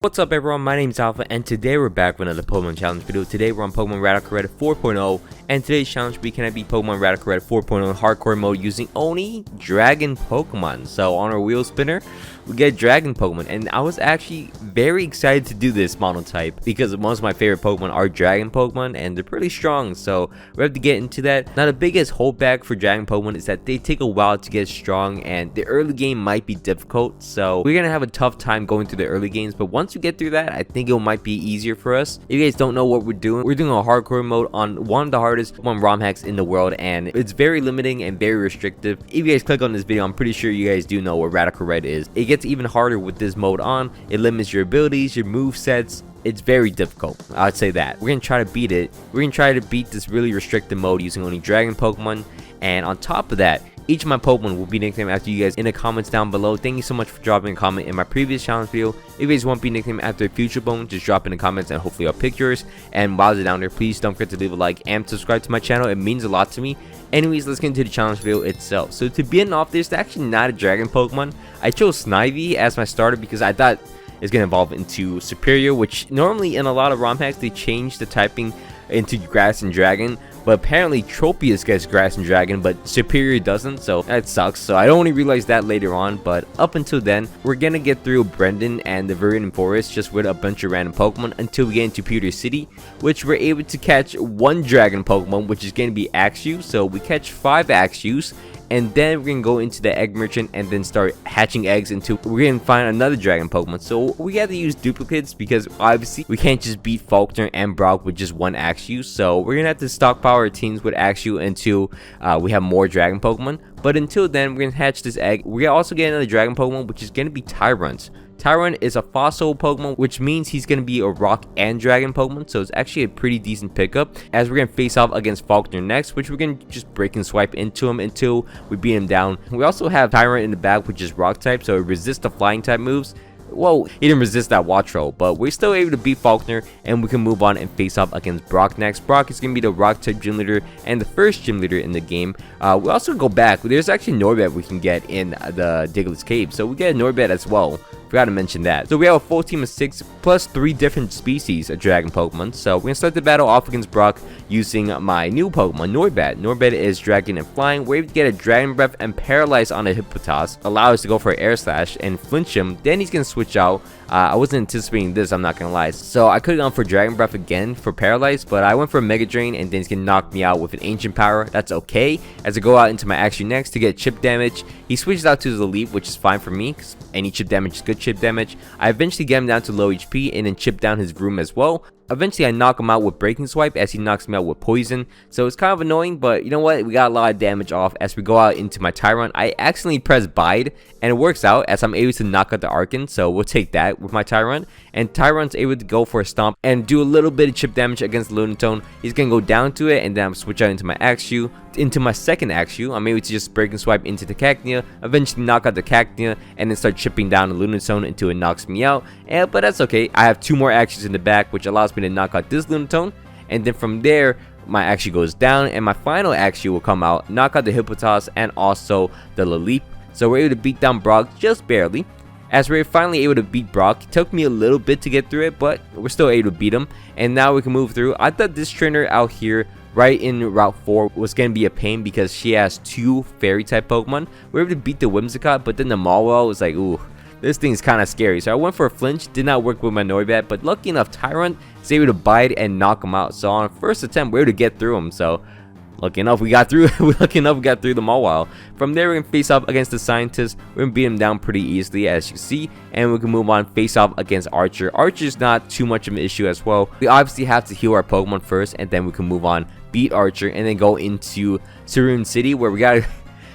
What's up everyone, my name is Alpha and today we're back with another Pokemon Challenge video. Today we're on Pokemon Radical Red 4.0 and today's challenge we can beat Pokemon Radical Red 4.0 in hardcore mode using only Dragon Pokemon. So on our wheel spinner, we get Dragon Pokemon and I was actually very excited to do this model type because most of my favorite Pokemon are Dragon Pokemon and they're pretty strong, so we have to get into that. Now the biggest holdback for Dragon Pokemon is that they take a while to get strong and the early game might be difficult, so we're gonna have a tough time going through the early games, but once we get through that, I think it might be easier for us. If you guys don't know what we're doing a hardcore mode on one of the hardest Pokemon ROM hacks in the world, and it's very limiting and very restrictive. If you guys click on this video, I'm pretty sure you guys do know what Radical Red is. It gets even harder with this mode on. It limits your abilities, your move sets. It's very difficult, I'd say that. We're gonna try to beat it. We're gonna try to beat this really restricted mode using only Dragon Pokemon, and on top of that, each of my Pokemon will be nicknamed after you guys in the comments down below. Thank you so much for dropping a comment in my previous challenge video. If you guys want to be nicknamed after a future Pokemon, just drop in the comments and hopefully I'll pick yours. And while you're down there, please don't forget to leave a like and subscribe to my channel. It means a lot to me. Anyways, let's get into the challenge video itself. So to begin off, there's actually not a Dragon Pokemon. I chose Snivy as my starter because I thought it's going to evolve into Superior, which normally in a lot of ROM hacks they change the typing into Grass and Dragon, but apparently Tropius gets Grass and Dragon but Superior doesn't, so that sucks. So I only realized that later on, but up until then we're gonna get through Brendan and the Viridian Forest just with a bunch of random Pokemon until we get into Pewter City, which we're able to catch one Dragon Pokemon, which is gonna be Axew. So we catch 5 Axews, and then we're gonna go into the egg merchant and then start hatching eggs until we're gonna find another Dragon Pokemon. So we have to use duplicates because obviously we can't just beat Faulkner and Brock with just one Axew, so we're gonna have to stockpile our teams with Axew until we have more Dragon Pokemon. But until then, we're gonna hatch this egg. We're also getting another Dragon Pokemon, which is gonna be Tyrunt. Tyrunt is a fossil Pokemon, which means he's going to be a rock and dragon Pokemon, so it's actually a pretty decent pickup, as we're going to face off against Faulkner next, which we're going to just break and swipe into him until we beat him down. We also have Tyrunt in the back, which is rock type, so it resists the flying type moves. Whoa, he didn't resist that Wattrel, but we're still able to beat Faulkner, and we can move on and face off against Brock next. Brock is going to be the rock type gym leader and the first gym leader in the game. We also go back, there's actually Norbert we can get in the Diglett's Cave, so we get Norbert as well. Forgot to mention that. So we have a full team of 6 plus 3 different species of Dragon Pokemon. So we're going to start the battle off against Brock using my new Pokemon, Norbert. Norbert is Dragon and Flying. We're able to get a Dragon Breath and Paralyze on a Hippopotas. Allow us to go for an Air Slash and flinch him. Then he's going to switch out. I wasn't anticipating this, I'm not going to lie. So I could have gone for Dragon Breath again for Paralyze, but I went for Mega Drain and then he's going to knock me out with an Ancient Power. That's okay. As I go out into my action next to get chip damage, he switches out to the Leap, which is fine for me because any chip damage is good chip damage. I eventually get him down to low HP and then chip down his room as well. Eventually I knock him out with Breaking Swipe as he knocks me out with Poison, so it's kind of annoying, but you know what, we got a lot of damage off. As we go out into my Tyrunt, I accidentally press Bide and it works out as I'm able to knock out the Archon, so we'll take that with my Tyrunt. And Tyrunt's able to go for a Stomp and do a little bit of chip damage against Lunatone. He's gonna go down to it and then I'm switch out into my Axew. Into my second Axew, I'm able to just break and swipe into the Cacnea, eventually knock out the Cacnea, and then start chipping down the Lunatone until it knocks me out. But that's okay, I have 2 more Axews in the back, which allows me to knock out this Lunatone, and then from there, my Axew goes down, and my final Axew will come out, knock out the Hippopotas, and also the Laleep. So we're able to beat down Brock just barely. As we're finally able to beat Brock, it took me a little bit to get through it, but we're still able to beat him, and now we can move through. I thought this trainer out here right in Route 4 was going to be a pain because she has 2 fairy type Pokemon. We were able to beat the Whimsicott, but then the Mawile was like, ooh, this thing's kind of scary. So I went for a flinch, did not work with my Norbert, but lucky enough Tyrunt is able to bite and knock him out. So on our first attempt we were able to get through him, so lucky enough we got through the Mawile. From there we're going to face off against the Scientist. We're going to beat him down pretty easily as you can see, and we can move on face off against Archer. Archer's not too much of an issue as well. We obviously have to heal our Pokemon first and then we can move on, beat Archer, and then go into Sarune City where we gotta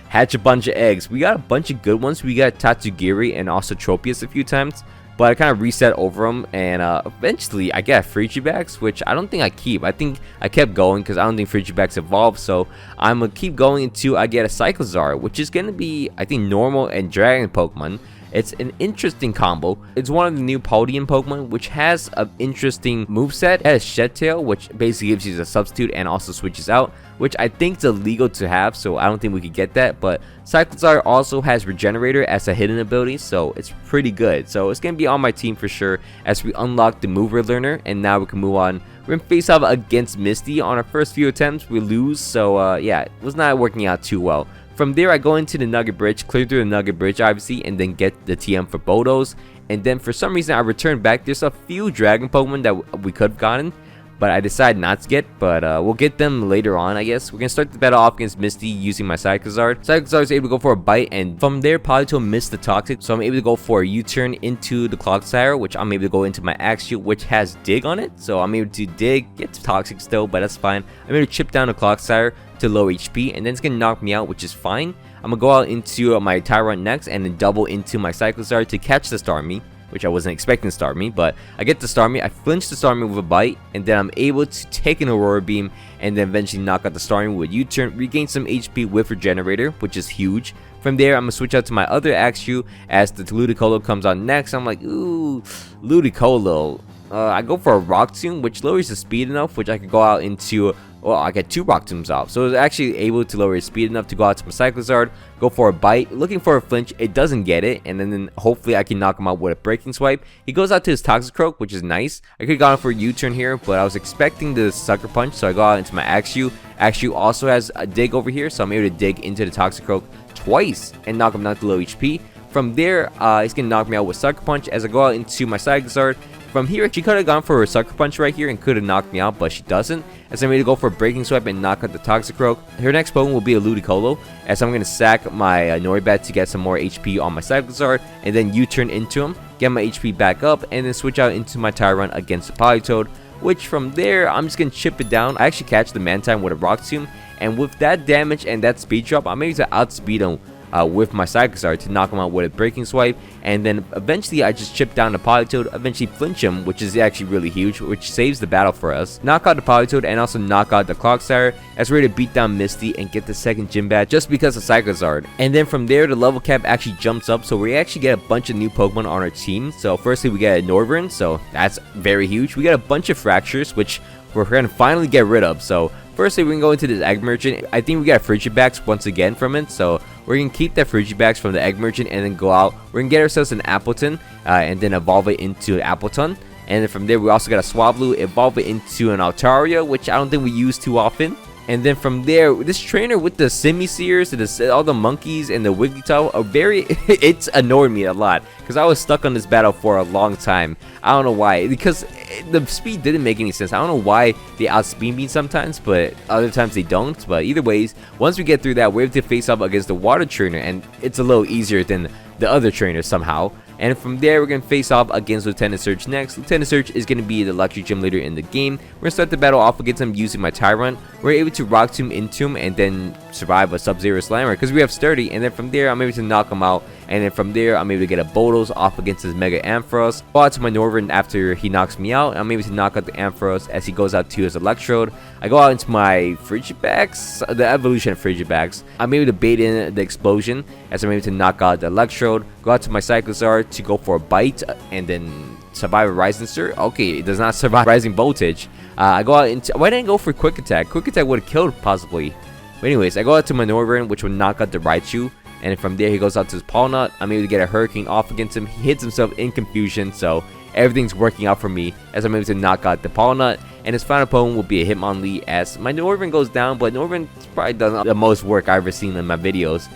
hatch a bunch of eggs. We got a bunch of good ones. We got Tatsugiri and also Tropius a few times, but I kind of reset over them, and eventually I get Frigibax, which I don't think I keep. I think I kept going because I don't think Frigibax evolved, so I'm gonna keep going until I get a Cyclizar, which is gonna be, I think, normal and dragon Pokemon. It's an interesting combo. It's one of the new Podium Pokemon, which has an interesting moveset. It has Shed Tail, which basically gives you a substitute and also switches out, which I think is illegal to have, so I don't think we could get that. But Cyclizar also has Regenerator as a hidden ability, so it's pretty good. So it's going to be on my team for sure as we unlock the Mover Learner, and now we can move on. We're going to face off against Misty. On our first few attempts, we lose, so yeah, it was not working out too well. From there, I go into the Nugget Bridge, clear through the Nugget Bridge, obviously, and then get the TM for Bodos. And then for some reason, I return back. There's a few Dragon Pokemon that we could have gotten, but I decided not to get. But we'll get them later on, I guess. We're going to start the battle off against Misty using my Cyclizar. Cyclizar is able to go for a bite, and from there, Politoed missed the Toxic. So I'm able to go for a U-turn into the Clodsire, which I'm able to go into my Axew, which has Dig on it. So I'm able to Dig, it's Toxic still, but that's fine. I'm able to chip down the Clodsire to low HP, and then it's gonna knock me out, which is fine. I'm gonna go out into my Tyrant next and then double into my Cyclizar to catch the Starmie, which I wasn't expecting Starmie, but I get the Starmie. I flinch the Starmie with a bite, and then I'm able to take an Aurora Beam and then eventually knock out the Starmie with U-turn, regain some HP with Regenerator, which is huge. From there, I'm gonna switch out to my other Axew as the Ludicolo comes on next. I'm like, ooh, Ludicolo. I go for a Rock Tomb, which lowers the speed enough, which I could go out into. Well, I get 2 Rock Tombs off, so it's actually able to lower his speed enough to go out to my Cyclizar, go for a bite, looking for a flinch. It doesn't get it, and then hopefully I can knock him out with a Breaking Swipe. He goes out to his Toxicroak, which is nice. I could have gone for a U-turn here, but I was expecting the Sucker Punch, so I go out into my Axew. Axew also has a Dig over here, so I'm able to dig into the Toxicroak twice and knock him down to low HP. From there, he's going to knock me out with Sucker Punch as I go out into my Cyclizar. From here, she could have gone for a Sucker Punch right here and could have knocked me out, but she doesn't. As I'm ready to go for a Breaking Swipe and knock out the Toxicroak. Her next Pokemon will be a Ludicolo, as I'm going to sack my Noibat to get some more HP on my Cyclizar, and then U-turn into him, get my HP back up, and then switch out into my Tyrant against the Politoed, which from there, I'm just going to chip it down. I actually catch the Mantine with a Rock Tomb, and with that damage and that speed drop, I'm able to outspeed him with my Cyclizar to knock him out with a Breaking Swipe, and then eventually I just chip down the Politoed, eventually flinch him, which is actually really huge, which saves the battle for us. Knock out the Politoed and also knock out the Clodsire as we're ready to beat down Misty and get the second gym badge just because of Cyclizar. And then from there, the level cap actually jumps up, so we actually get a bunch of new Pokemon on our team. So firstly, we get a Norvern, so that's very huge. We get a bunch of Fractures, which we're going to finally get rid of. So firstly, we can go into this Egg Merchant. I think we got Frigibax once again from it, so we're going to keep that Frigibax from the Egg Merchant and then go out. We're going to get ourselves an Appleton and then evolve it into Appleton. And then from there, we also got a Swablu, evolve it into an Altaria, which I don't think we use too often. And then from there, this trainer with the Simisears, all the monkeys and the Wigglytuff are it's annoyed me a lot because I was stuck on this battle for a long time. I don't know why, because the speed didn't make any sense. I don't know why they outspeed me sometimes, but other times they don't. But either ways, once we get through that, we're able to face up against the water trainer, and it's a little easier than the other trainers somehow. And from there, we're going to face off against Lieutenant Surge next. Lieutenant Surge is going to be the lucky gym leader in the game. We're going to start the battle off against him using my Tyrant. We're able to Rock Tomb into him and then survive a Sub-Zero Slammer because we have Sturdy. And then from there, I'm able to knock him out. And then from there, I'm able to get a Bodos off against his Mega Ampharos. Go out to my Norvern after he knocks me out. I'm able to knock out the Ampharos as he goes out to his Electrode. I go out into my Frigibax, the evolution of Frigibax. I'm able to bait in the explosion as I'm able to knock out the Electrode. Go out to my Cyclizar to go for a bite and then survive a Rising Surge. Okay, it does not survive Rising Voltage. I go out into. Why didn't I go for Quick Attack? Quick Attack would have killed possibly. But anyways, I go out to my Norvern, which would knock out the Raichu. And from there, he goes out to his Palnut. I'm able to get a Hurricane off against him. He hits himself in confusion, so everything's working out for me as I'm able to knock out the Palnut. And his final Pokemon will be a Hitmonlee as my Norvern goes down, but Norvern's probably done the most work I've ever seen in my videos.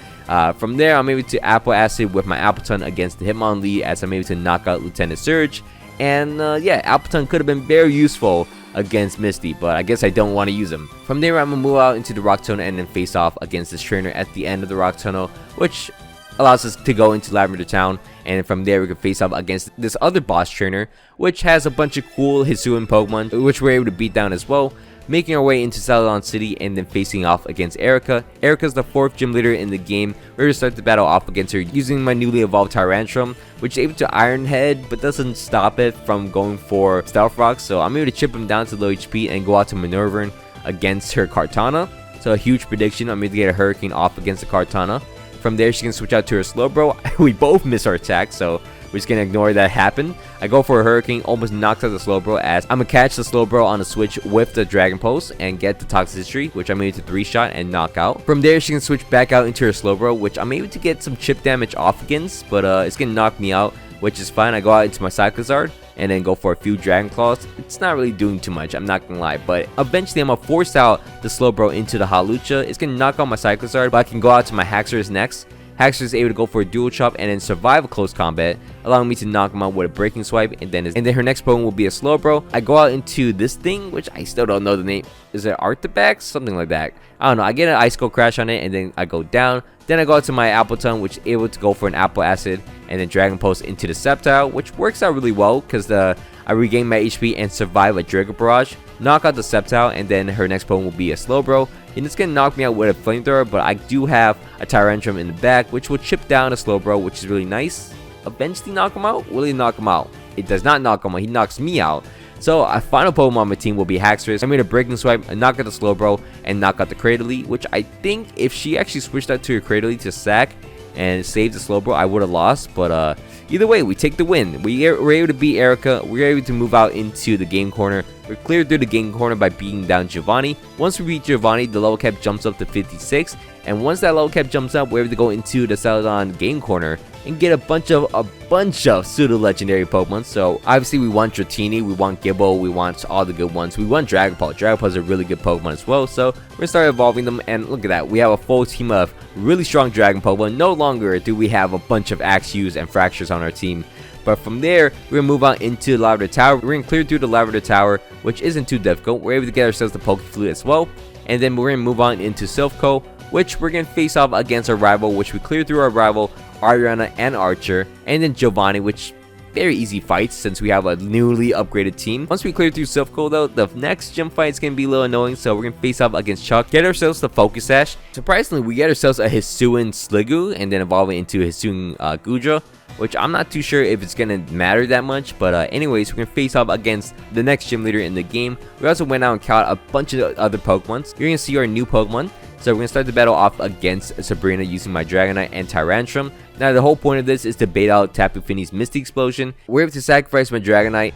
From there, I'm able to Apple Acid with my Appleton against the Hitmonlee as I'm able to knock out Lieutenant Surge. And yeah, Appleton could have been very useful against Misty, but I guess I don't want to use him. From there, I'm going to move out into the Rock Tunnel and then face off against this trainer at the end of the Rock Tunnel, which allows us to go into Lavender Town. And from there, we can face off against this other boss trainer, which has a bunch of cool Hisuian Pokemon, which we're able to beat down as well. Making our way into Celadon City and then facing off against Erica. Erica's the 4th gym leader in the game. We're going to start the battle off against her using my newly evolved Tyrantrum, which is able to Iron Head but doesn't stop it from going for Stealth Rock. So I'm able to chip him down to low HP and go out to Minervan against her Kartana. So a huge prediction. I'm able to get a Hurricane off against the Kartana. From there, she can switch out to her Slowbro. We both miss our attack, so we're just gonna ignore that happen. I go for a Hurricane, almost knocks out the Slowbro, as I'm gonna catch the Slowbro on the switch with the Dragon Pulse and get the Toxicity, which I'm able to 3-shot and knock out. From there, she can switch back out into her Slowbro, which I'm able to get some chip damage off against, but it's gonna knock me out, which is fine. I go out into my Cyclizard and then go for a few Dragon Claws. It's not really doing too much, I'm not gonna lie, but eventually I'm gonna force out the Slowbro into the Hawlucha. It's gonna knock out my Cyclizard, but I can go out to my Haxorus next. Haxorus is able to go for a dual chop and then survive a close combat, allowing me to knock him out with a breaking swipe, and then her next Pokemon will be a Slowbro. I go out into this thing, which I still don't know the name. Is it Artibax? Something like that. I don't know. I get an Icicle Crash on it, and then I go down. Then I go out to my Appleton, which is able to go for an Apple Acid, and then Dragon Pulse into the Sceptile, which works out really well because I regain my HP and survive a Draco Barrage, knock out the Sceptile, and then her next Pokemon will be a Slowbro. And it's gonna knock me out with a Flamethrower, but I do have a Tyrantrum in the back, which will chip down a Slowbro, which is really nice. Eventually knock him out? Will he knock him out? It does not knock him out, he knocks me out. So a final Pokemon on my team will be Haxorus. I'm going to Breaking Swipe, knock out the Slowbro, and knock out the Cradily, which I think if she actually switched out to her Cradily to sack and saved the Slowbro, I would have lost. But either way, we take the win. We're able to beat Erica. We're able to move out into the game corner. We're cleared through the game corner by beating down Giovanni. Once we beat Giovanni, the level cap jumps up to 56. And once that level cap jumps up, we're able to go into the Celadon game corner and get a bunch of pseudo-legendary Pokemon. So obviously we want Dratini, we want Gibbo, we want all the good ones. We want Dragapult. Dragapult is a really good Pokemon as well. So we're gonna start evolving them, and look at that. We have a full team of really strong Dragon Pokemon. No longer do we have a bunch of Axews and Fractures on our team. But from there, we're gonna move on into Lavender Tower. We're gonna clear through the Lavender Tower, which isn't too difficult. We're able to get ourselves the Poke Flute as well. And then we're gonna move on into Silphco, which we're gonna face off against our rival, which we clear through our rival, Ariana and Archer, and then Giovanni, which very easy fights since we have a newly upgraded team. Once we clear through Silphco though, the next gym fight is gonna be a little annoying, so we're gonna face off against Chuck, get ourselves the Focus Sash. Surprisingly, we get ourselves a Hisuian Sliggoo, and then evolve it into Hisuian Gudra, which I'm not too sure if it's gonna matter that much, but anyways, we're gonna face off against the next gym leader in the game. We also went out and caught a bunch of other Pokemons. You're gonna see our new Pokemon. So we're gonna start the battle off against Sabrina using my Dragonite and Tyrantrum. Now the whole point of this is to bait out Tapu Fini's Misty Explosion. We're able to sacrifice my Dragonite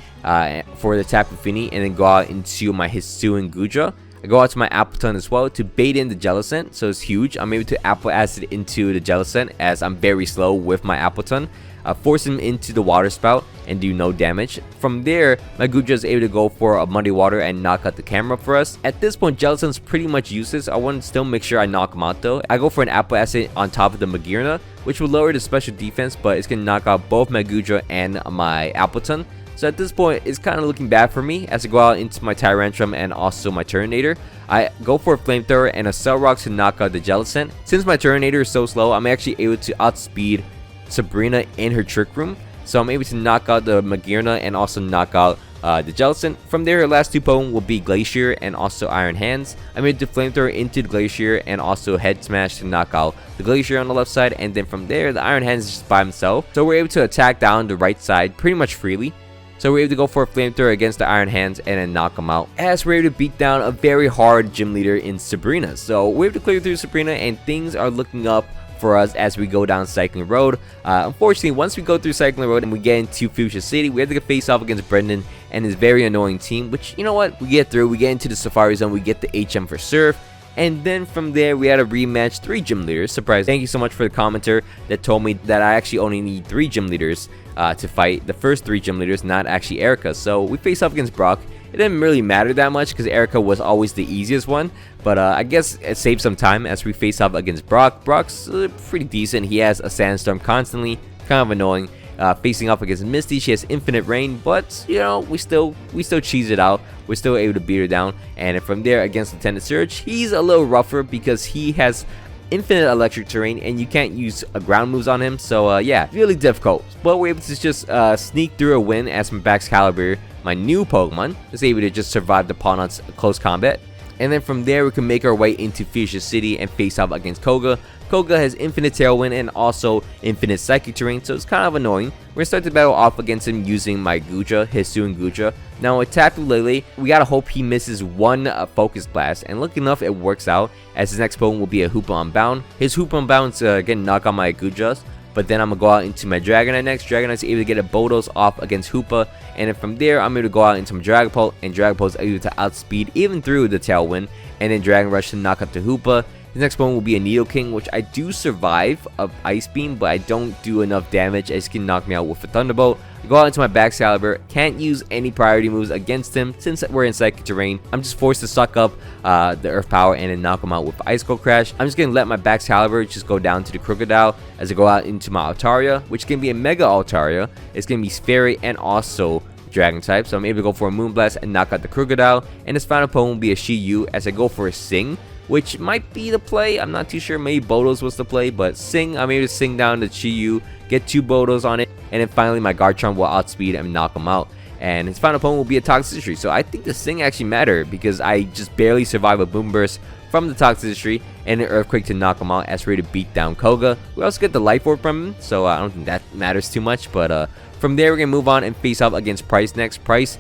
for the Tapu Fini and then go out into my Hisuian Gudra. I go out to my Appleton as well to bait in the Jellicent, so it's huge. I'm able to Apple Acid into the Jellicent as I'm very slow with my Appleton. Force him into the Water Spout and do no damage. From there, my Gudra is able to go for a Muddy Water and knock out the camera for us. At this point, Jellicent's pretty much useless. I want to still make sure I knock him out though. I go for an Apple Acid on top of the Magearna, which will lower the special defense, but it's going to knock out both my Gudra and my Appleton. So at this point, it's kind of looking bad for me as I go out into my Tyrantrum and also my Turtonator. I go for a Flamethrower and a Cell Rock to knock out the Jellicent. Since my Turtonator is so slow, I'm actually able to outspeed Sabrina in her Trick Room. So I'm able to knock out the Magearna and also knock out the Jellicent. From there, her last two Pokemon will be Glacier and also Iron Hands. I'm able to Flamethrower into the Glacier and also Head Smash to knock out the Glacier on the left side. And then from there, the Iron Hands is just by himself. So we're able to attack down the right side pretty much freely. So we're able to go for a Flamethrower against the Iron Hands and then knock him out, as we're able to beat down a very hard gym leader in Sabrina. So we're able to clear through Sabrina, and things are looking up for us as we go down Cycling Road. Unfortunately, once we go through Cycling Road and we get into Fuchsia City, we have to face off against Brendan and his very annoying team, which, you know what, we get through, we get into the Safari Zone, we get the HM for Surf, and then from there we had a rematch, 3 gym leaders. Surprise. Thank you so much for the commenter that told me that I actually only need 3 gym leaders to fight the first 3 gym leaders, not actually Erica. So we faced off against Brock. It didn't really matter that much because Erica was always the easiest one, but I guess it saved some time as we face off against Brock. Brock's pretty decent. He has a Sandstorm constantly, kind of annoying. Facing off against Misty, she has Infinite Rain, but you know, we still cheese it out. We're still able to beat her down, and from there against Lieutenant Surge, he's a little rougher because he has infinite electric terrain and you can't use ground moves on him. So yeah, really difficult, but we're able to just sneak through a win as my Baxcalibur, my new Pokemon, is able to just survive the Ponon's close combat. And then from there, we can make our way into Fuchsia City and face off against Koga. Koga has infinite Tailwind and also infinite Psychic Terrain, so it's kind of annoying. We're going to start the battle off against him using my Guja, Hisu and Guja. Now with Tapu Lele, we gotta hope he misses one Focus Blast, and lucky enough it works out, as his next Pokemon will be a Hoopa Unbound. His Hoopa Unbound's gonna knock on my Gujas, but then I'm gonna go out into my Dragonite next. Dragonite's able to get a Bodos off against Hoopa, and then from there I'm able to go out into my Dragapult, and Dragapult's able to outspeed even through the Tailwind, and then Dragon Rush to knock out the Hoopa. His next one will be a Nidoking, which I do survive of Ice Beam, but I don't do enough damage as he can knock me out with a Thunderbolt. I go out into my Baxcalibur, can't use any priority moves against him since we're in Psychic Terrain. I'm just forced to suck up the Earth Power and then knock him out with Ice Cold Crash. I'm just going to let my Baxcalibur just go down to the Crocodile as I go out into my Altaria, which can be a Mega Altaria. It's going to be Fairy and also Dragon type, so I'm able to go for a Moonblast and knock out the Crocodile. And his final Pokemon will be a Shiyu as I go for a Sing, which might be the play. I'm not too sure. Maybe Bodos was the play, but Sing, I'm able to Sing down the Shiyu, get 2 Bodos on it, and then finally my Garchomp will outspeed and knock him out. And his final Pokemon will be a Toxicity. So I think the Sing actually mattered because I just barely survived a Boom Burst from the Toxicity and an Earthquake to knock him out as we're ready to beat down Koga. We also get the Life Orb from him, so I don't think that matters too much. But from there, we're going to move on and face off against Price next. Price,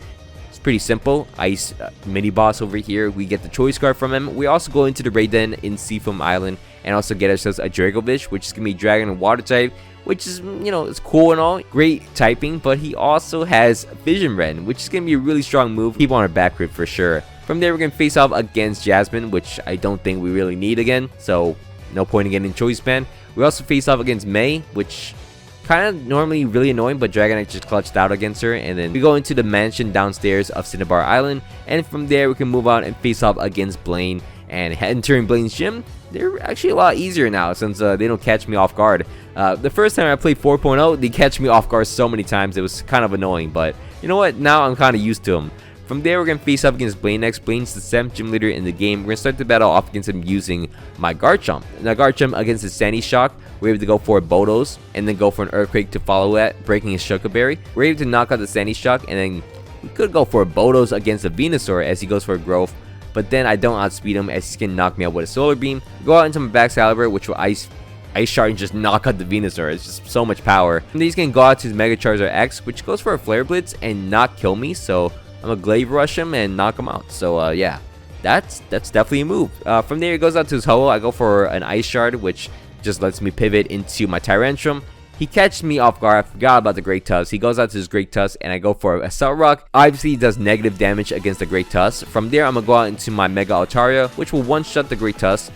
it's pretty simple. Ice mini boss over here. We get the Choice Card from him. We also go into the Raid Den in Seafoam Island and also get ourselves a Dracovish, which is going to be Dragon and Water type, which is, you know, it's cool and all. Great typing, but he also has Vision Red, which is going to be a really strong move. Keep on our back rib for sure. From there, we're going to face off against Jasmine, which I don't think we really need again, so no point in getting Choice Band. We also face off against May, which kind of normally really annoying, but Dragonite just clutched out against her. And then we go into the mansion downstairs of Cinnabar Island, and from there we can move on and face off against Blaine. And entering Blaine's gym, they're actually a lot easier now since they don't catch me off guard. The first time I played 4.0, they catch me off guard so many times, it was kind of annoying, but you know what, now I'm kind of used to them. From there, we're going to face up against Blaine next. Blaine's the 7th gym leader in the game. We're going to start the battle off against him using my Garchomp. Now, Garchomp against his Sandy Shock, we're able to go for a Bodos and then go for an Earthquake to follow that, breaking his Shuka Berry. We're able to knock out the Sandy Shock, and then we could go for a Bodos against a Venusaur as he goes for a Growth. But then I don't outspeed him as he's going to knock me out with a Solar Beam. Go out into my Baxcalibur, which will Ice Shard and just knock out the Venusaur. It's just so much power. And then he's going to go out to his Mega Charizard X, which goes for a Flare Blitz and not kill me. So I'm going to Glaive Rush him and knock him out. So yeah, that's definitely a move. From there, he goes out to his Ho-Oh. I go for an Ice Shard, which just lets me pivot into my Tyrantrum. He catches me off guard. I forgot about the Great Tusk. He goes out to his Great Tusk, and I go for a Cell Rock. Obviously, he does negative damage against the Great Tusk. From there, I'm going to go out into my Mega Altaria, which will one-shot the Great Tusk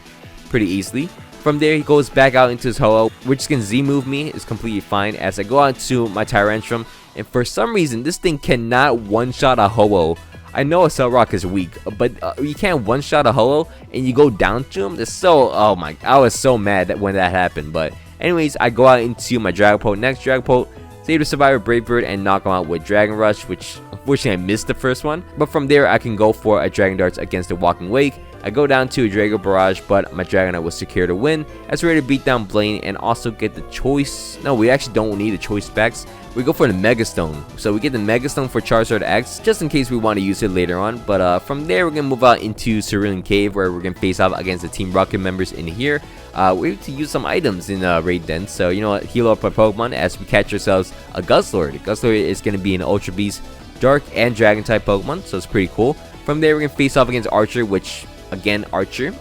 pretty easily. From there, he goes back out into his Ho-Oh, which can Z-move me. It's completely fine as I go out to my Tyrantrum. And for some reason, this thing cannot one-shot a Ho-Oh. I know a Cell Rock is weak, but you can't one-shot a Ho-Oh and you go down to him. It's so, oh my, I was so mad when that happened. But anyways, I go out into my Dragapult next. Dragapult is able to survive a Brave Bird and knock him out with Dragon Rush, which unfortunately I missed the first one. But from there, I can go for a Dragon Darts against the Walking Wake. I go down to a Drago Barrage, but my Dragonite was secure to win as we're ready to beat down Blaine and also get the choice. No, we actually don't need the choice specs. We go for the Mega Stone. So we get the Mega Stone for Charizard X just in case we want to use it later on. But from there, we're going to move out into Cerulean Cave where we're going to face off against the Team Rocket members in here. We have to use some items in Raid Den. So, you know what, heal up our Pokemon as we catch ourselves a Guzzlord. Guzzlord is going to be an Ultra Beast, Dark, and Dragon type Pokemon. So it's pretty cool. From there, we're going to face off against Archer, which, again, Archer,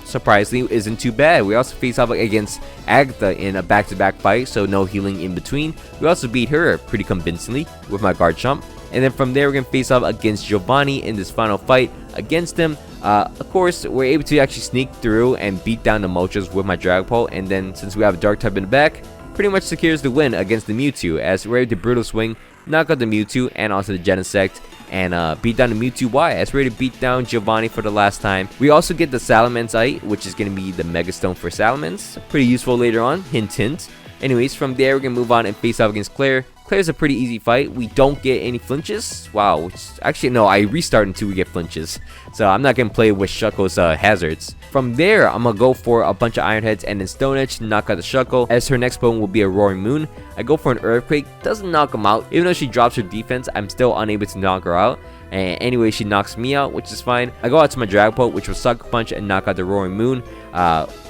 surprisingly, isn't too bad. We also face off against Agatha in a back-to-back fight, so no healing in between. We also beat her pretty convincingly with my Garchomp. And then from there, we're going to face off against Giovanni in this final fight against him. Of course, we're able to actually sneak through and beat down the Moltres with my Dragapult. And then, since we have a Dark type in the back, pretty much secures the win against the Mewtwo, as we're able to Brutal Swing, knock out the Mewtwo and also the Genesect, and beat down the Mewtwo Y as we're ready to beat down Giovanni for the last time. We also get the Salamence, which is going to be the Mega Stone for Salamence. Pretty useful later on, hint hint. Anyways, from there we're going to move on and face off against Clair. Clair's a pretty easy fight. We don't get any flinches. Wow. Actually, no, I restart until we get flinches. So I'm not going to play with Shuckle's hazards. From there, I'm going to go for a bunch of Iron Heads and then Stone Edge to knock out the Shuckle. As her next opponent will be a Roaring Moon. I go for an Earthquake. Doesn't knock him out. Even though she drops her defense, I'm still unable to knock her out. And anyway, she knocks me out, which is fine. I go out to my Dragapult, which will Sucker Punch and knock out the Roaring Moon.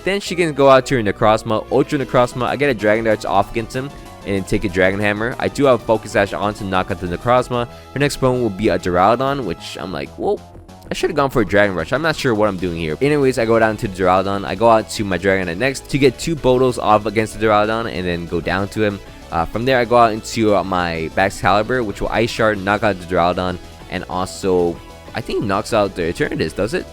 Then she can go out to her Necrozma, Ultra Necrozma. I get a Dragon Darts off against him and then take a Dragon Hammer. I do have a Focus Sash on to knock out the Necrozma. Her next opponent will be a Duraludon, which I'm like, whoa. I should have gone for a Dragon Rush. I'm not sure what I'm doing here. Anyways, I go down to the Duraludon. I go out to my Dragonite next to get 2 Bodos off against the Duraludon and then go down to him. From there, I go out into my Baxcalibur, which will Ice Shard, knock out the Duraludon, and also, I think knocks out the Eternatus, does it?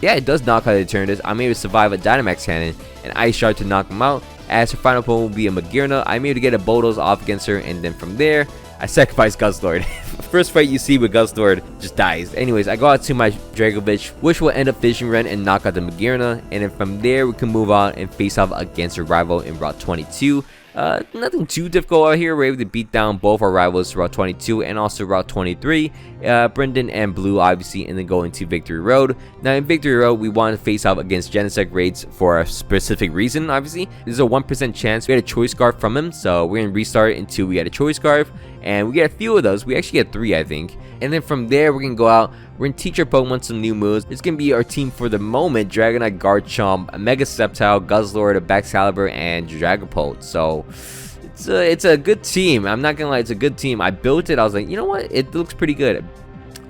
Yeah, it does knock out the Eternatus. I'm able to survive a Dynamax Cannon and Ice Shard to knock him out. As her final opponent will be a Magearna, I'm able to get a Bodos off against her, and then from there, I sacrifice Guzzlord. First fight you see with Guzzlord just dies. Anyways, I go out to my Dragovich, which will end up Vision Ren and knock out the Magearna, and then from there we can move on and face off against our rival in Route 22. Nothing too difficult out here. We're able to beat down both our rivals, Route 22 and also Route 23, Brendan and Blue obviously, and then go into Victory Road. Now in Victory Road, we want to face off against Genesect raids for a specific reason, obviously. There's a 1% chance we get a Choice Scarf from him, so we're going to restart it until we get a Choice Scarf, and we get a few of those. We actually get 3, I think. And then from there, we're going to go out. We're going to teach our Pokemon some new moves. It's going to be our team for the moment: Dragonite, Garchomp, Mega Sceptile, Guzzlord, Baxcalibur, and Dragapult. So it's a good team. I'm not going to lie, it's a good team. I built it. I was like, you know what? It looks pretty good.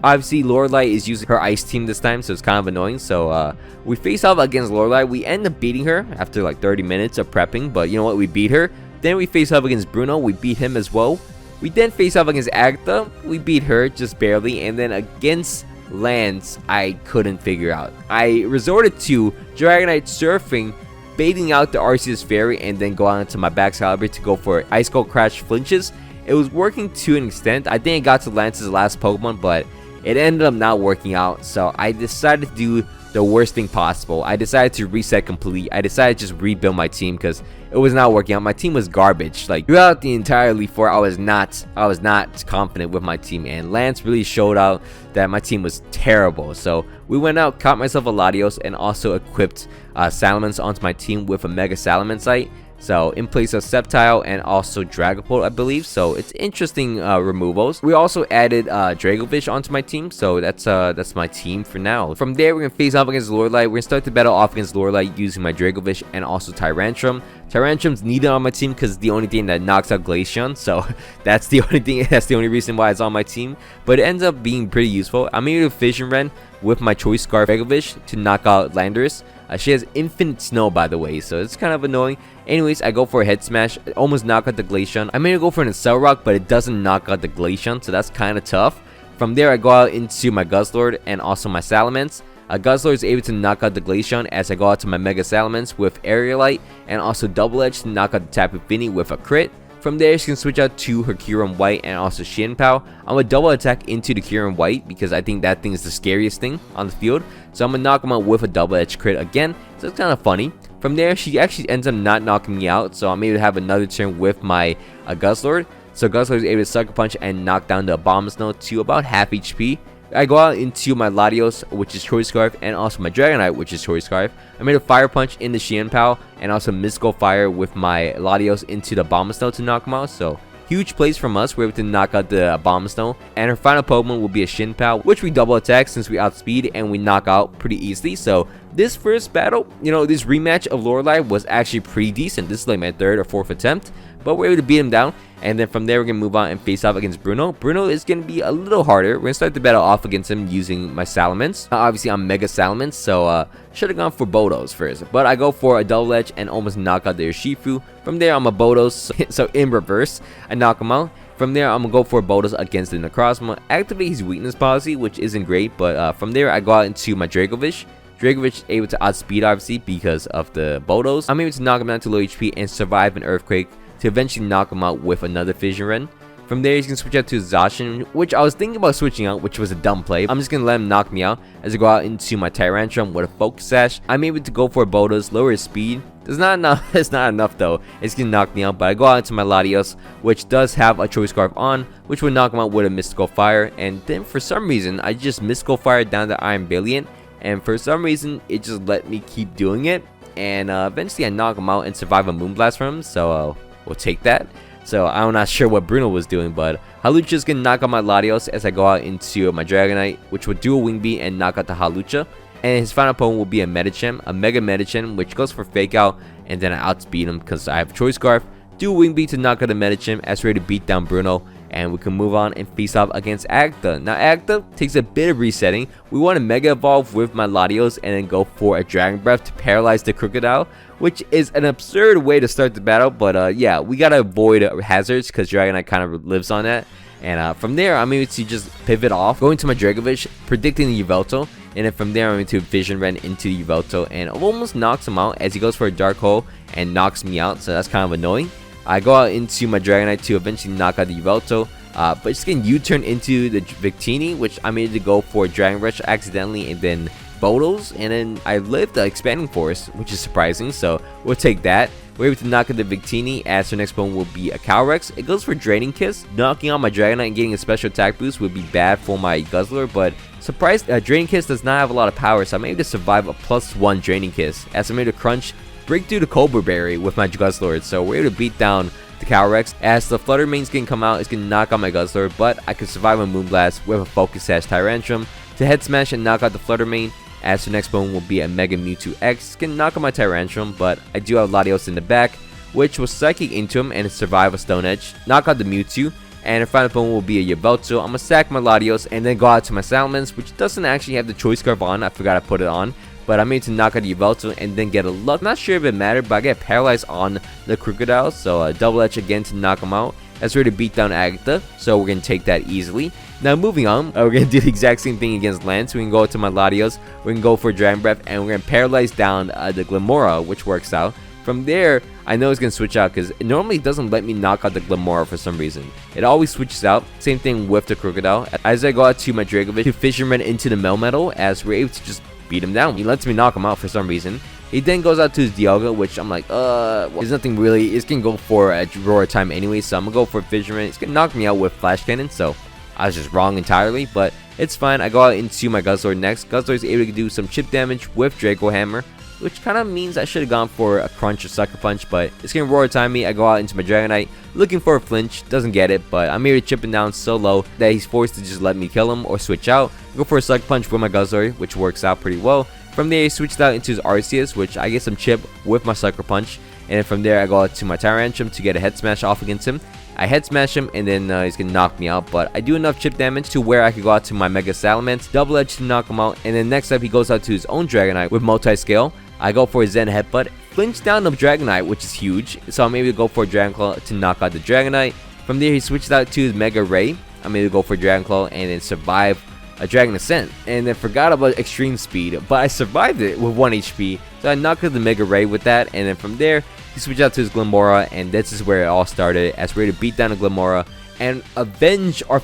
Obviously, Lorelei is using her Ice team this time, so it's kind of annoying. So we face off against Lorelei. We end up beating her after like 30 minutes of prepping, but you know what? We beat her. Then we face off against Bruno. We beat him as well. We then face off against Agatha. We beat her just barely. And then against Lance, I couldn't figure out. I resorted to Dragonite Surfing, baiting out the Arceus Fairy, and then go on into my Baxcalibur to go for Ice Cold Crash flinches. It was working to an extent. I think it got to Lance's last Pokemon, but it ended up not working out. So I decided to do the worst thing possible. I decided to reset completely. I decided to just rebuild my team because it was not working out. My team was garbage. Like throughout the entire Elite Four, I was not confident with my team, and Lance really showed out that my team was terrible. So we went out, caught myself a Latios, and also equipped Salamence onto my team with a Mega Salamence. So in place of Sceptile and also Dragapult, I believe. So it's interesting removals. We also added Dragovich onto my team. So that's my team for now. From there, we're gonna face off against Lorelei. We're gonna start the battle off against Lorelei using my Dragovich and also Tyrantrum. Tyrantrum's needed on my team because it's the only thing that knocks out Glaceon. So that's the only thing. That's the only reason why it's on my team. But it ends up being pretty useful. I'm able to Fission Ren with my Choice Scarf Dragovich to knock out Landorus. She has infinite snow, by the way, so it's kind of annoying. Anyways, I go for a Head Smash, almost knock out the Glaceon. I'm gonna go for an Accel Rock, but it doesn't knock out the Glaceon, so that's kind of tough. From there, I go out into my Guzzlord and also my Salamence. Guzzlord is able to knock out the Glaceon as I go out to my Mega Salamence with Aerialite and also Double Edge to knock out the Tapu Fini with a crit. From there, she can switch out to her Kyurem White and also Shinpao. I'm going to double attack into the Kyurem White because I think that thing is the scariest thing on the field. So I'm going to knock him out with a double edge crit again. So it's kind of funny. From there, she actually ends up not knocking me out. So I'm able to have another turn with my Guzzlord. So Guzzlord is able to Sucker Punch and knock down the Abomasnow to about half HP. I go out into my Latios, which is Choice Scarf, and also my Dragonite, which is Choice Scarf. I made a Fire Punch in the Xianpao, and also Mystical Fire with my Latios into the Abomasnow to knock him out. So huge plays from us. We're able to knock out the Abomasnow, and her final Pokemon will be a Shinpao, which we double attack since we outspeed and we knock out pretty easily. So this first battle, you know, this rematch of Lorelei was actually pretty decent. This is like my 3rd or 4th attempt, but we're able to beat him down. And then from there, we're going to move on and face off against Bruno. Bruno is going to be a little harder. We're going to start the battle off against him using my Salamence. Obviously, I'm Mega Salamence, so should have gone for Bodos first. But I go for a Double Edge and almost knock out the Urshifu. From there, I'm a Bodos, so in reverse, I knock him out. From there, I'm going to go for Bodos against the Necrozma. Activate his weakness policy, which isn't great. But from there, I go out into my Dragovich. Dragovich is able to outspeed, obviously, because of the Bodos. I'm able to knock him down to low HP and survive an Earthquake to eventually knock him out with another Fission Ren. From there, he's going to switch out to Zacian, which I was thinking about switching out, which was a dumb play. I'm just going to let him knock me out as I go out into my Tyrantrum with a Focus Sash. I'm able to go for Bodos, lower his speed, It's not enough. It's not enough though. It's gonna knock me out. But I go out into my Latios, which does have a Choice Scarf on, which would knock him out with a Mystical Fire. And then for some reason, I just Mystical Fire down to Iron Billion, and for some reason, it just let me keep doing it. And eventually, I knock him out and survive a Moonblast from him. So we'll take that. So I'm not sure what Bruno was doing, but Halucha's gonna knock out my Latios as I go out into my Dragonite, which would do a Wing Beat and knock out the Halucha. And his final opponent will be a Medicham, a Mega Medicham, which goes for Fake Out, and then I outspeed him because I have Choice Scarf. Do a Wing Beat to knock out the Medicham as ready to beat down Bruno, and we can move on and face off against Agatha. Now Agatha takes a bit of resetting. We want to Mega Evolve with my Latios and then go for a Dragon Breath to paralyze the Crocodile, which is an absurd way to start the battle, but yeah, we gotta avoid hazards because Dragonite kind of lives on that. And from there, I'm able to just pivot off, going to my Dragovich, predicting the Yveltal, and then from there, I'm able to Vision Rend into the Yveltal, and almost knocks him out as he goes for a Dark Hole and knocks me out, so that's kind of annoying. I go out into my Dragonite to eventually knock out the Yveltal, but just getting U-turn into the Victini, which I'm able to go for Dragon Rush accidentally, and then Bodos, and then I lived the Expanding Force, which is surprising, so we'll take that. We're able to knock out the Victini, as her next opponent will be a Calyrex. It goes for Draining Kiss. Knocking out my Dragonite and getting a special attack boost would be bad for my Guzzler, but surprised, Draining Kiss does not have a lot of power, so I'm able to survive a +1 Draining Kiss, as I'm able to crunch, break through the Cobra Berry with my Guzzlord, so we're able to beat down the Calyrex. As the Flutter Mane's gonna come out, it's gonna knock out my Guzzlord, but I can survive a Moonblast with a Focus Sash Tyrantrum to Head Smash and knock out the Flutter Mane. As the next opponent will be a Mega Mewtwo X, can knock out my Tyrantrum, but I do have Latios in the back, which will Psychic into him and survive a Stone Edge, knock out the Mewtwo, and the final opponent will be a Yveltal. I'm gonna sack my Latios and then go out to my Salamence, which doesn't actually have the Choice Scarf on. I forgot to put it on, but I'm able to knock out the Yveltal and then get a Luck. Not sure if it mattered, but I get paralyzed on the Crocodile, so Double Edge again to knock him out. That's ready to beat down Agatha, so we're gonna take that easily. Now moving on, we're gonna do the exact same thing against Lance. We can go to my Latios, we can go for Dragon Breath, and we're gonna paralyze down the Glimmora, which works out. From there, I know it's gonna switch out because it normally doesn't let me knock out the Glimmora for some reason. It always switches out. Same thing with the Crocodile. As I go out to my Dragovich to Fisherman into the Melmetal, as we're able to just beat him down. He lets me knock him out for some reason. He then goes out to his Dialga, which I'm like, well, there's nothing really. It's gonna go for a Roar time anyway, so I'm gonna go for Fisherman. It's gonna knock me out with Flash Cannon, so I was just wrong entirely, but it's fine. I go out into my Guzzlord next. Guzzlord is able to do some chip damage with Draco Hammer, which kind of means I should have gone for a Crunch or Sucker Punch, but it's gonna Roar time me. I go out into my Dragonite, looking for a flinch, doesn't get it, but I'm able to chip him down so low that he's forced to just let me kill him or switch out. I go for a Sucker Punch with my Guzzlord, which works out pretty well. From there, he switched out into his Arceus, which I get some chip with my Sucker Punch, and then from there, I go out to my Tyrantrum to get a Head Smash off against him. I Head Smash him, and then he's gonna knock me out, but I do enough chip damage to where I could go out to my Mega Salamence, Double Edge to knock him out, and then next up, he goes out to his own Dragonite with Multi-Scale. I go for a Zen Headbutt, flinch down the Dragonite, which is huge, so I'm able to go for a Dragon Claw to knock out the Dragonite. From there, he switched out to his Mega Ray. I'm able to go for Dragon Claw and then survive a Dragon Ascent, and then forgot about Extreme Speed, but I survived it with 1 HP, so I knocked out the Mega Ray with that, and then from there, he switched out to his Glimmora, and this is where it all started, as we're ready to beat down the Glimmora and avenge our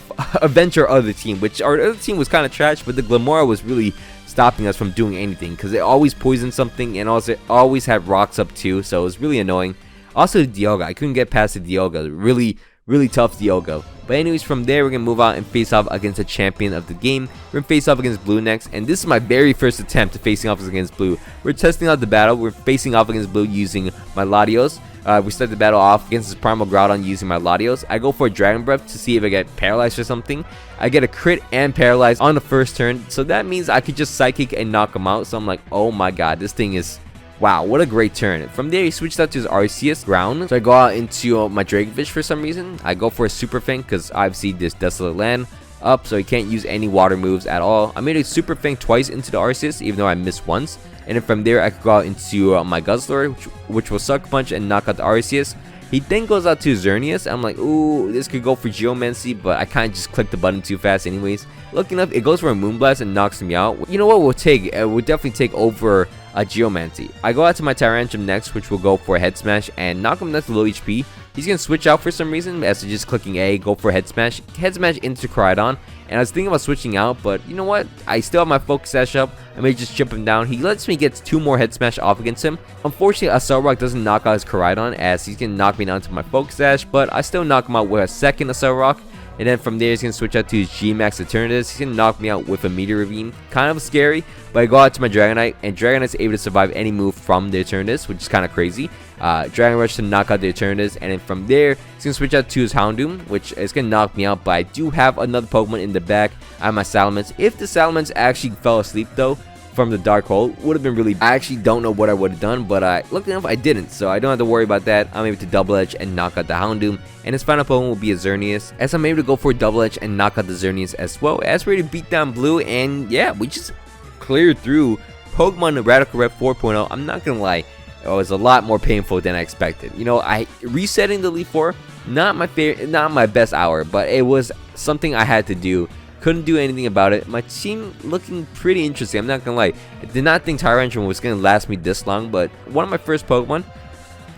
other team, which our other team was kind of trash, but the Glimmora was really stopping us from doing anything, because it always poisoned something, and also it always had rocks up too, so it was really annoying. Also the Dialga, I couldn't get past the Dialga, really tough Dialga. But anyways, from there, we're going to move out and face off against a champion of the game. We're going to face off against Blue next, and this is my very first attempt at facing off against Blue. We're testing out the battle. We're facing off against Blue using my Latios. We start the battle off against his Primal Groudon using my Latios. I go for a Dragon Breath to see if I get paralyzed or something. I get a crit and paralyzed on the first turn, so that means I could just Psychic and knock him out. So I'm like, oh my god, this thing is... wow, what a great turn. From there, he switched out to his Arceus ground. So I go out into my Dracovish for some reason. I go for a Super Fang because I've this Desolate Land up, so he can't use any water moves at all. I made a Super Fang twice into the Arceus, even though I missed once. And then from there, I could go out into my Guzzlord, which will Sucker Punch and knock out the Arceus. He then goes out to Xerneas. I'm like, ooh, this could go for Geomancy, but I kind of just clicked the button too fast anyways. Lucky enough, it goes for a Moonblast and knocks me out. You know what we'll take? We'll definitely take over a Geomancy. I go out to my Tyrantrum next, which will go for a Head Smash and knock him down to low HP. he's gonna switch out for some reason as to just clicking A, go for head smash into Koraidon. And I was thinking about switching out, but you know what? I still have my focus sash up. I may just chip him down. He lets me get 2 more head smash off against him. Unfortunately, a Assault Rock doesn't knock out his Koraidon as he's gonna knock me down to my focus sash, but I still knock him out with a second Assault Rock. And then from there, he's going to switch out to his G-Max Eternatus. He's going to knock me out with a Meteor Ravine. Kind of scary, but I go out to my Dragonite, and Dragonite's able to survive any move from the Eternatus, which is kind of crazy. Dragon Rush to knock out the Eternatus, and then from there, he's going to switch out to his Houndoom, which is going to knock me out, but I do have another Pokemon in the back. I have my Salamence. If the Salamence actually fell asleep, though, from the dark hole, would have been really I actually don't know what I would have done, but luckily enough I didn't, so I don't have to worry about that. I'm able to double edge and knock out the Houndoom, and his final Pokemon will be a Xerneas, as I'm able to go for a double edge and knock out the Xerneas as well, as we're ready to beat down Blue. And yeah, we just cleared through Pokemon Radical Red 4.0. I'm not gonna lie, it was a lot more painful than I expected. You know, resetting the Elite Four, not my favorite, not my best hour, but it was something I had to do. Couldn't do anything about it. My team looking pretty interesting, I'm not gonna lie. I did not think Tyrantrum was gonna last me this long, but one of my first Pokemon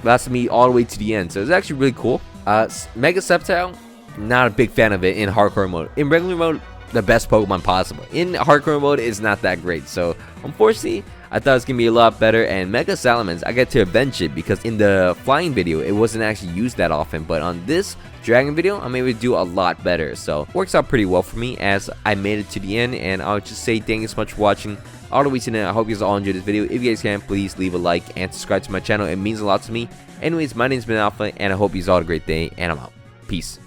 lasted me all the way to the end, so it's actually really cool. Mega Sceptile, not a big fan of it in hardcore mode. In regular mode, the best Pokemon possible. In hardcore mode, it's not that great, so unfortunately, I thought it was gonna be a lot better. And Mega Salamence, I get to avenge it because in the flying video, it wasn't actually used that often, but on this Dragon video, I'm able to do a lot better. So works out pretty well for me as I made it to the end. And I'll just say thank you so much for watching all the way to the end. I hope you guys all enjoyed this video. If you guys can, please leave a like and subscribe to my channel. It means a lot to me. Anyways, my name's been Alpha, and I hope you guys all have a great day, and I'm out. Peace.